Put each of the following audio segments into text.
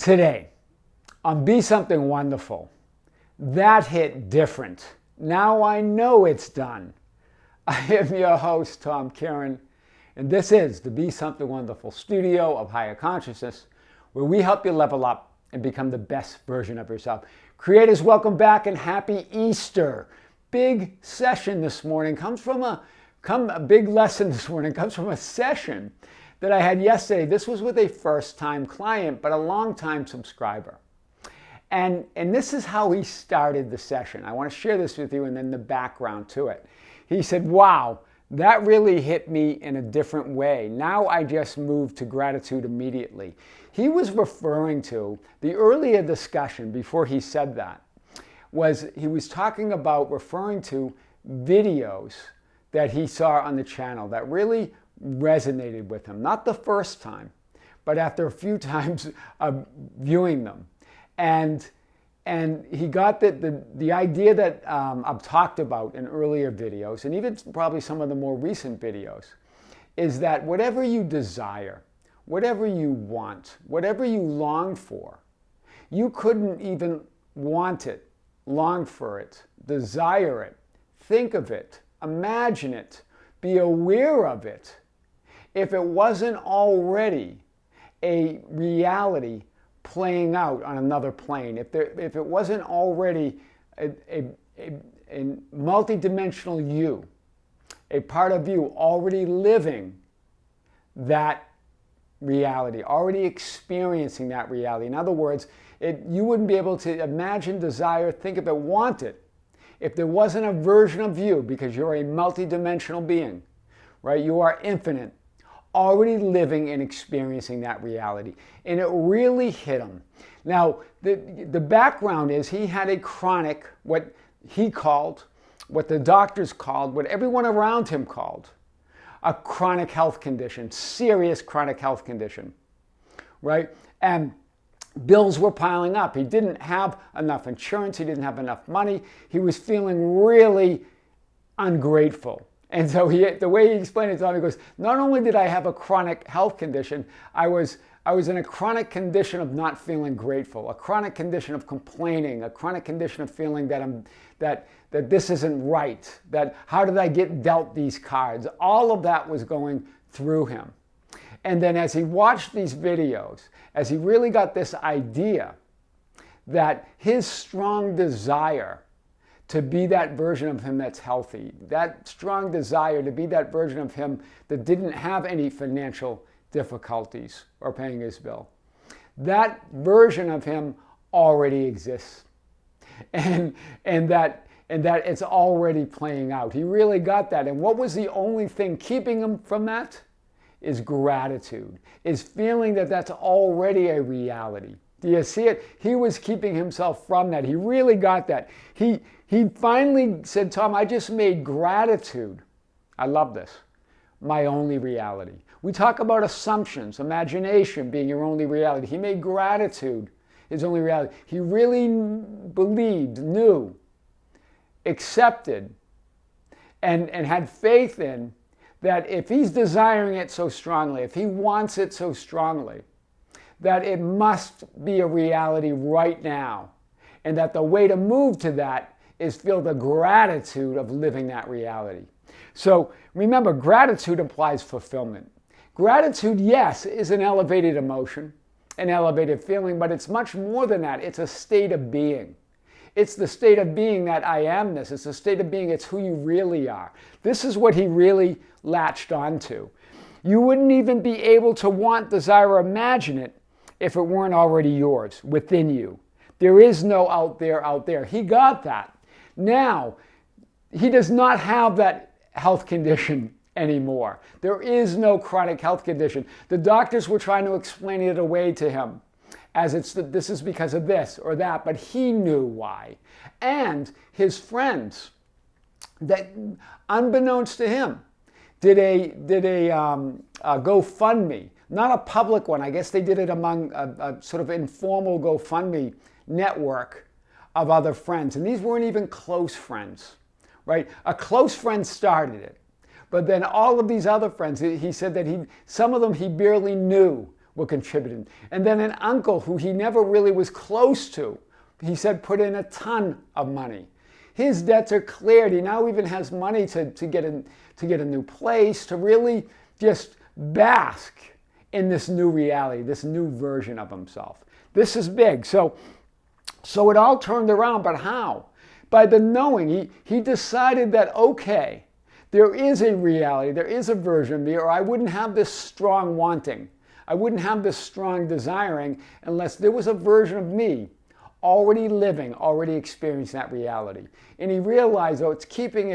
Today, on Be Something Wonderful, that hit different. Now I know it's done. I am your host, Tom Kearin, and this is the Be Something Wonderful studio of higher consciousness, where we help you level up and become the best version of yourself. Creators, welcome back and happy Easter. Big session this morning comes from a big lesson this morning comes from a session that I had yesterday. This was with a first-time client, but a long-time subscriber. And this is how he started the session. I want to share this with you and then the background to it. He said, wow, that really hit me in a different way. Now I just moved to gratitude immediately. He was referring to the earlier discussion before he said that he was talking about referring to videos that he saw on the channel that really resonated with him. Not the first time, but after a few times of viewing them. And he got the idea that I've talked about in earlier videos, and even probably some of the more recent videos, is that whatever you desire, whatever you want, whatever you long for, you couldn't even want it, long for it, desire it, think of it, imagine it, be aware of it, if it wasn't already a reality playing out on another plane, if it wasn't already a multidimensional you, a part of you already living that reality, already experiencing that reality. In other words, you wouldn't be able to imagine, desire, think of it, want it, if there wasn't a version of you, because you're a multidimensional being, right? You are infinite, already living and experiencing that reality. And it really hit him. Now, the background is he had a chronic, what he called, what the doctors called, what everyone around him called, a chronic health condition, serious chronic health condition, right? And bills were piling up. He didn't have enough insurance. He didn't have enough money. He was feeling really ungrateful. And so the way he explained it to me, he goes, not only did I have a chronic health condition, I was in a chronic condition of not feeling grateful, a chronic condition of complaining, a chronic condition of feeling that this isn't right, that how did I get dealt these cards? All of that was going through him. And then as he watched these videos, as he really got this idea that his strong desire to be that version of him that's healthy, that strong desire to be that version of him that didn't have any financial difficulties or paying his bill, that version of him already exists. And that it's already playing out. He really got that. And what was the only thing keeping him from that? Is gratitude, is feeling that that's already a reality. Do you see it? He was keeping himself from that. He really got that. He finally said, Tom, I just made gratitude, I love this, my only reality. We talk about assumptions, imagination being your only reality. He made gratitude his only reality. He really believed, knew, accepted, and had faith in that if he's desiring it so strongly, if he wants it so strongly, that it must be a reality right now. And that the way to move to that is feel the gratitude of living that reality. So remember, gratitude implies fulfillment. Gratitude, yes, is an elevated emotion, an elevated feeling, but it's much more than that. It's a state of being. It's the state of being that I amness. It's the state of being, it's who you really are. This is what he really latched onto. You wouldn't even be able to want, desire, or imagine it if it weren't already yours, within you. There is no out there. He got that. Now, he does not have that health condition anymore. There is no chronic health condition. The doctors were trying to explain it away to him as this is because of this or that, but he knew why. And his friends, that unbeknownst to him, did a GoFundMe, not a public one. I guess they did it among a sort of informal GoFundMe network of other friends. And these weren't even close friends, right? A close friend started it. But then all of these other friends, he said that some of them he barely knew, were contributing. And then an uncle who he never really was close to, he said, put in a ton of money. His debts are cleared. He now even has money to get a new place, to really just bask in this new reality, this new version of himself. This is big. So it all turned around, but how? By the knowing. He decided that, okay, there is a reality, there is a version of me, or I wouldn't have this strong wanting. I wouldn't have this strong desiring unless there was a version of me already living, already experiencing that reality. And he realized, what's keeping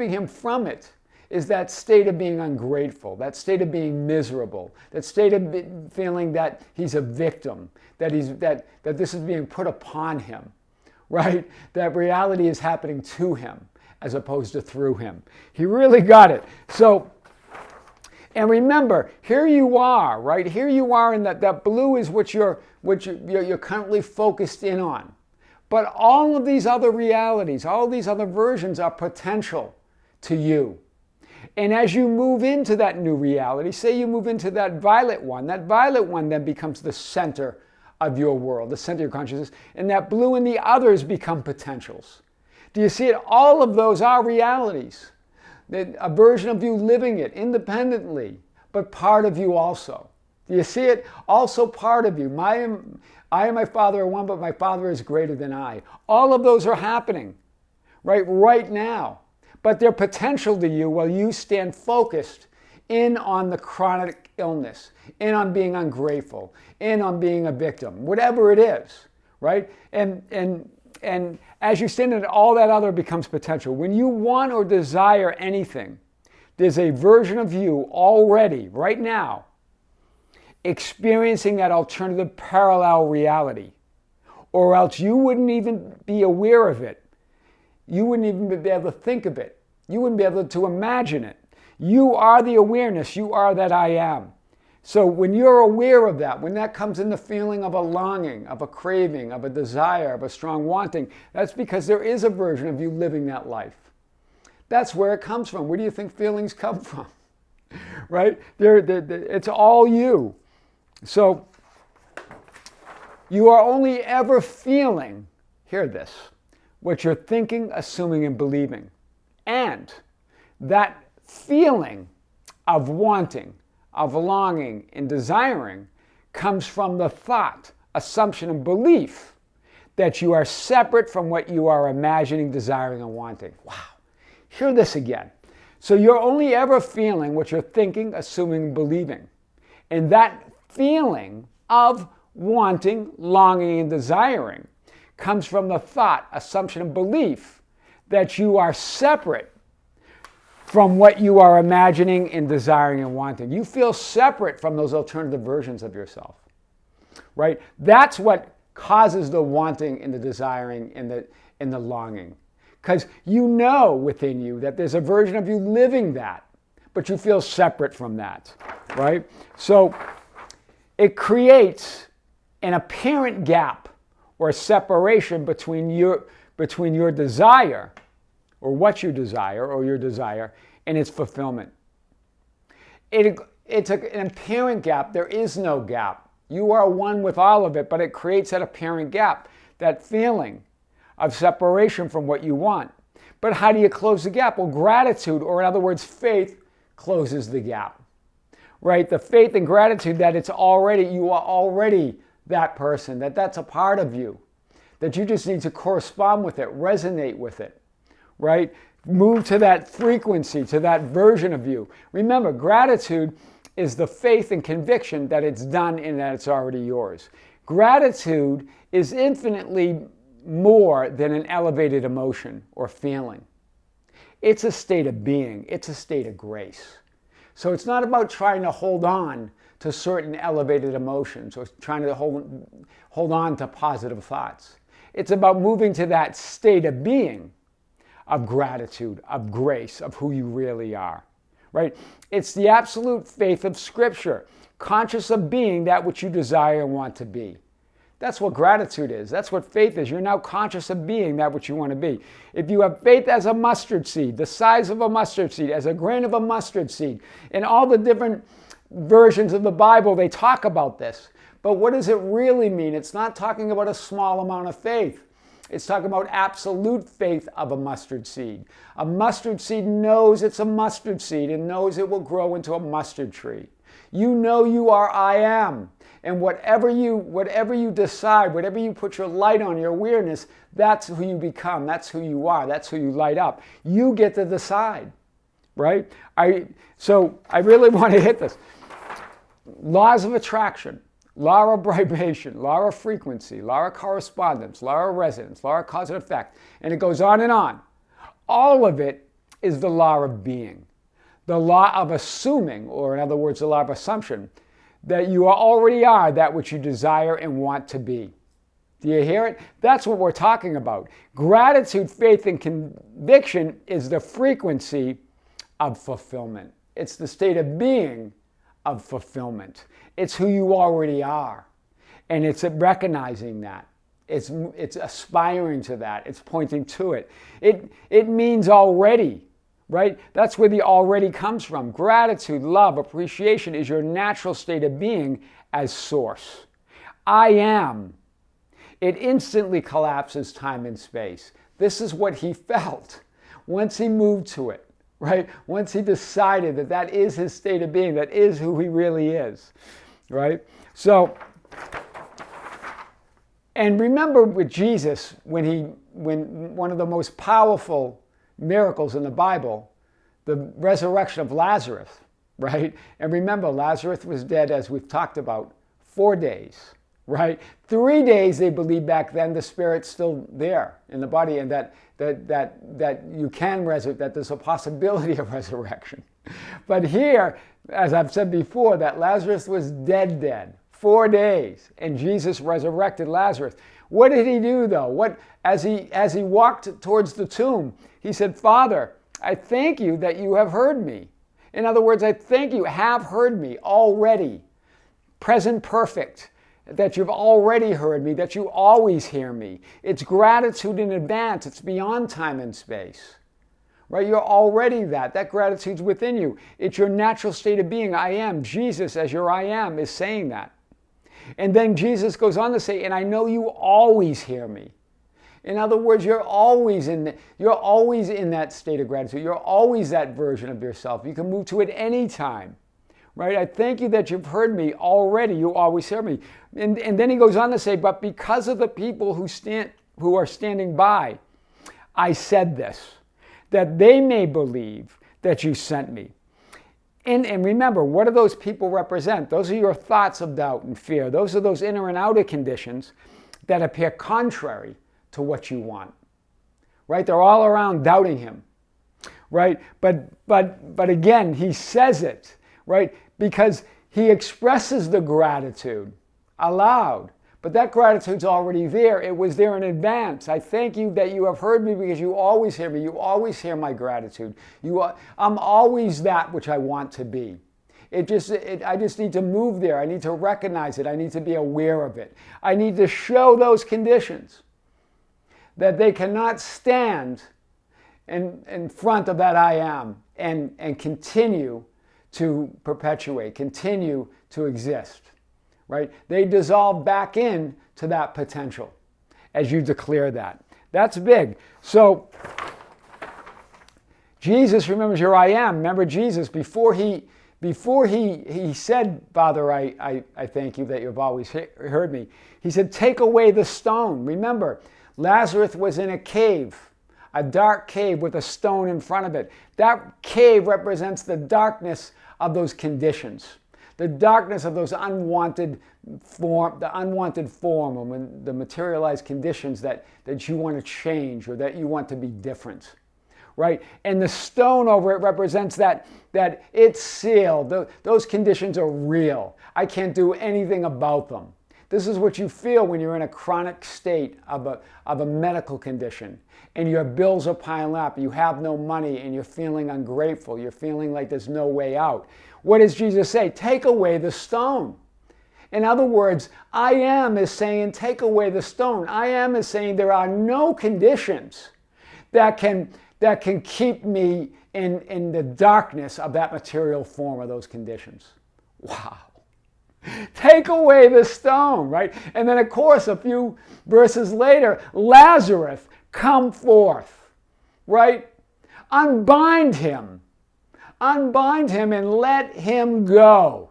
him from it is that state of being ungrateful, that state of being miserable, that state of feeling that he's a victim, that this is being put upon him, right? That reality is happening to him as opposed to through him. He really got it. So, and remember, here you are, right? Here you are, and that blue is what you're currently focused in on. But all of these other realities, all these other versions are potential to you. And as you move into that new reality, say you move into that violet one then becomes the center of your world, the center of your consciousness, and that blue and the others become potentials. Do you see it? All of those are realities. A version of you living it independently, but part of you also. Do you see it? Also part of you. I and my Father are one, but my Father is greater than I. All of those are happening right now. But they're potential to you while you stand focused in on the chronic illness, in on being ungrateful, in on being a victim, whatever it is, right? And as you stand in it, all that other becomes potential. When you want or desire anything, there's a version of you already, right now, experiencing that alternative parallel reality. Or else you wouldn't even be aware of it. You wouldn't even be able to think of it. You wouldn't be able to imagine it. You are the awareness. You are that I am. So when you're aware of that, when that comes in the feeling of a longing, of a craving, of a desire, of a strong wanting, that's because there is a version of you living that life. That's where it comes from. Where do you think feelings come from? Right? It's all you. So you are only ever feeling, hear this, what you're thinking, assuming, and believing. And that feeling of wanting, of longing, and desiring comes from the thought, assumption, and belief that you are separate from what you are imagining, desiring, and wanting. Wow. Hear this again. So you're only ever feeling what you're thinking, assuming, and believing. And that feeling of wanting, longing, and desiring comes from the thought, assumption, and belief that you are separate from what you are imagining and desiring and wanting. You feel separate from those alternative versions of yourself, right? That's what causes the wanting and the desiring and the longing. Because you know within you that there's a version of you living that, but you feel separate from that, right? So it creates an apparent gap or separation between your desire, or what you desire, or your desire, and its fulfillment. It's an apparent gap. There is no gap. You are one with all of it, but it creates that apparent gap, that feeling of separation from what you want. But how do you close the gap? Well, gratitude, or in other words, faith, closes the gap. Right? The faith and gratitude that you are already that person, that's a part of you, that you just need to correspond with it, resonate with it, right? Move to that frequency, to that version of you. Remember, gratitude is the faith and conviction that it's done and that it's already yours. Gratitude is infinitely more than an elevated emotion or feeling. It's a state of being. It's a state of grace. So it's not about trying to hold on to certain elevated emotions or trying to hold on to positive thoughts. It's about moving to that state of being, of gratitude, of grace, of who you really are, right? It's the absolute faith of Scripture, conscious of being that which you desire and want to be. That's what gratitude is. That's what faith is. You're now conscious of being that which you want to be. If you have faith as a mustard seed, the size of a mustard seed, as a grain of a mustard seed, and all the different versions of the Bible, they talk about this. But what does it really mean? It's not talking about a small amount of faith. It's talking about absolute faith of a mustard seed. A mustard seed knows it's a mustard seed and knows it will grow into a mustard tree. You know you are I am. And whatever you decide, whatever you put your light on, your awareness, that's who you become. That's who you are. That's who you light up. You get to decide, right? So I really want to hit this. Laws of attraction, law of vibration, law of frequency, law of correspondence, law of resonance, law of cause and effect, and it goes on and on. All of it is the law of being. The law of assuming, or in other words, the law of assumption, that you already are that which you desire and want to be. Do you hear it? That's what we're talking about. Gratitude, faith, and conviction is the frequency of fulfillment. It's the state of being of fulfillment. It's who you already are. And it's recognizing that. It's aspiring to that. It's pointing to it. It means already. Right? That's where the already comes from. Gratitude, love, appreciation is your natural state of being as source. I am. It instantly collapses time and space. This is what he felt once he moved to it, right? Once he decided that that is his state of being, that is who he really is, right? So, and remember with Jesus, when one of the most powerful miracles in the Bible, the resurrection of Lazarus, right? And remember, Lazarus was dead, as we've talked about, 4 days, right? 3 days, they believed back then, the spirit's still there in the body, and that you can resurrect, that there's a possibility of resurrection. But here, as I've said before, that Lazarus was dead, 4 days, and Jesus resurrected Lazarus. What did he do though? As he walked towards the tomb, he said, Father, I thank you that you have heard me. In other words, I thank you have heard me already. Present perfect. That you've already heard me, that you always hear me. It's gratitude in advance. It's beyond time and space. Right? You're already that. That gratitude's within you. It's your natural state of being. I am. Jesus, as your I am, is saying that. And then Jesus goes on to say, and I know you always hear me. In other words, you're always in that state of gratitude. You're always that version of yourself. You can move to it any time. Right? I thank you that you've heard me already. You always hear me. And then he goes on to say, but because of the people who are standing by, I said this, that they may believe that you sent me. And remember, what do those people represent? Those are your thoughts of doubt and fear. Those are those inner and outer conditions that appear contrary to what you want. Right? They're all around doubting him. Right? But again, he says it, right? Because he expresses the gratitude aloud. But that gratitude's already there. It was there in advance. I thank you that you have heard me because you always hear me. You always hear my gratitude. I'm always that which I want to be. I just need to move there. I need to recognize it. I need to be aware of it. I need to show those conditions that they cannot stand in front of that I am and continue to perpetuate, continue to exist. Right? They dissolve back in to that potential as you declare that. That's big. So Jesus remembers your I am. Remember Jesus, before he said, Father, I thank you that you've always heard me. He said, take away the stone. Remember, Lazarus was in a cave, a dark cave with a stone in front of it. That cave represents the darkness of those conditions. The darkness of those unwanted form, or the materialized conditions that you want to change or that you want to be different, right? And the stone over it represents that it's sealed. Those conditions are real. I can't do anything about them. This is what you feel when you're in a chronic state of a medical condition and your bills are piling up, you have no money, and you're feeling ungrateful. You're feeling like there's no way out. What does Jesus say? Take away the stone. In other words, I am is saying, take away the stone. I am is saying there are no conditions that can keep me in the darkness of that material form of those conditions. Wow. Take away the stone, right? And then, of course, a few verses later, Lazarus, come forth, right? Unbind him. Unbind him and let him go.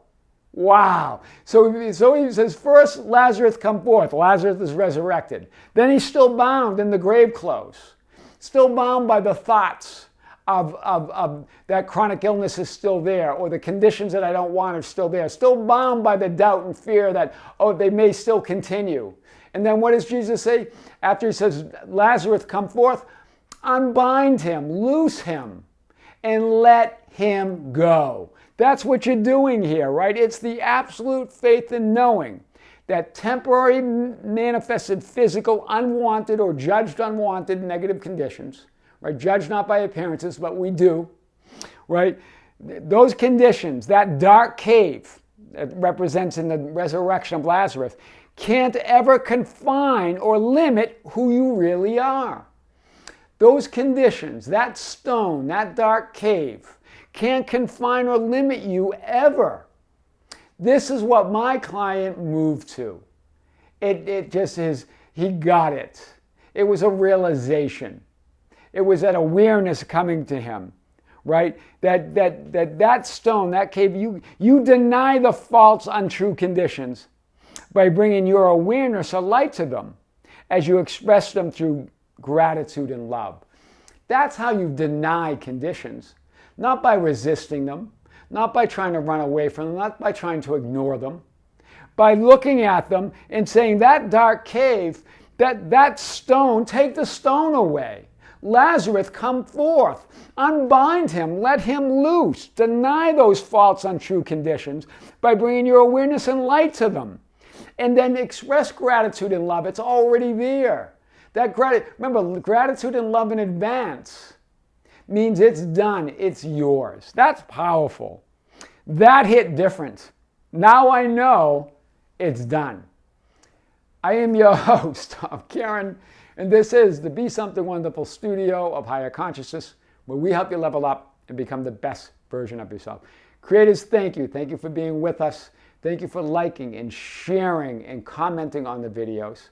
Wow. So he says, first, Lazarus, come forth. Lazarus is resurrected. Then he's still bound in the grave clothes, still bound by the thoughts of that chronic illness is still there, or the conditions that I don't want are still there, still bound by the doubt and fear that, oh, they may still continue. And then what does Jesus say? After he says, Lazarus, come forth, unbind him, loose him, and let him go. That's what you're doing here, right? It's the absolute faith in knowing that temporary manifested physical, unwanted or judged unwanted negative conditions, right? Judged not by appearances, but we do, right? Those conditions, that dark cave that represents in the resurrection of Lazarus, can't ever confine or limit who you really are. Those conditions, that stone, that dark cave, can't confine or limit you ever. This is what my client moved to. It just is, he got it. It was a realization. It was that awareness coming to him, right? That stone, that cave, you deny the false, untrue conditions by bringing your awareness or light to them as you express them through gratitude and love. That's how you deny conditions, not by resisting them, not by trying to run away from them, not by trying to ignore them, by looking at them and saying, that dark cave, that stone, take the stone away. Lazarus, come forth. Unbind him. Let him loose. Deny those false, untrue conditions by bringing your awareness and light to them. And then express gratitude and love. It's already there. Remember, gratitude and love in advance means it's done. It's yours. That's powerful. That hit different. Now I know it's done. I am your host, Kearin, and this is the Be Something Wonderful studio of higher consciousness, where we help you level up and become the best version of yourself. Creators, thank you. Thank you for being with us. Thank you for liking and sharing and commenting on the videos.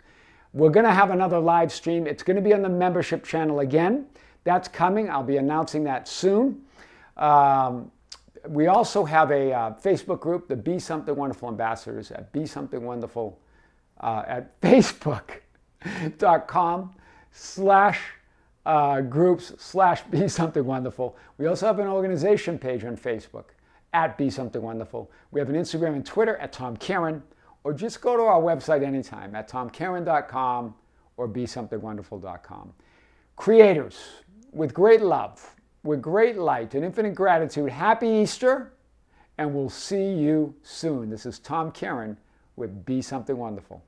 We're going to have another live stream. It's going to be on the membership channel again. That's coming. I'll be announcing that soon. We also have a Facebook group, the Be Something Wonderful Ambassadors, at Be Something Wonderful at Facebook.com/groups/Be Something Wonderful. We also have an organization page on Facebook at Be Something Wonderful. We have an Instagram and Twitter at Tom Kearin, or just go to our website anytime at tomkearin.com or besomethingwonderful.com. Creators, with great love, with great light and infinite gratitude, happy Easter, and we'll see you soon. This is Tom Kearin with Be Something Wonderful.